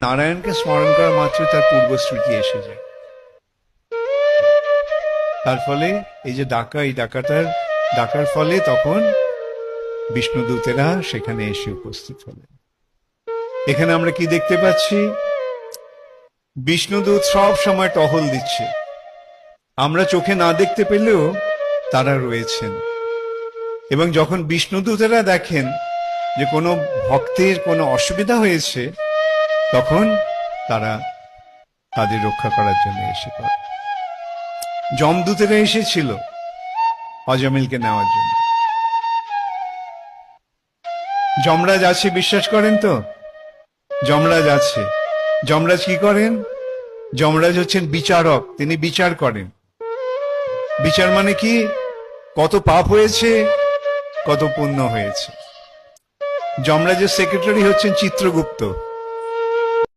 নারায়ণকে স্মরণ করা মাত্র তার পূর্ব স্মৃতি এসে যায়। তার ফলে এই যে ডাকার ফলে তখন বিষ্ণুদূতেরা সেখানে এসে উপস্থিত হলেন। এখানে আমরা কি দেখতে পাচ্ছি? বিষ্ণুদূত সব সময় টহল দিচ্ছে। আমরা চোখে না দেখতে পেলেও তারা রয়েছেন। এবং যখন বিষ্ণুদূতেরা দেখেন যে কোনো ভক্তের কোনো অসুবিধা হয়েছে, তখন তারা তাদের রক্ষা করার জন্য এসে পড়ে। যমদূতেরা এসেছিল অজমিলকে নেওয়ার জন্য। যমরাজ আছে, বিশ্বাস করেন তো? যমরাজ আছে। যমরাজ কি করেন? যমরাজ হচ্ছেন বিচারক, তিনি বিচার করেন। বিচার মানে কি? কত পাপ হয়েছে, কত পুণ্য হয়েছে। যমরাজের সেক্রেটারি হচ্ছেন চিত্রগুপ্ত।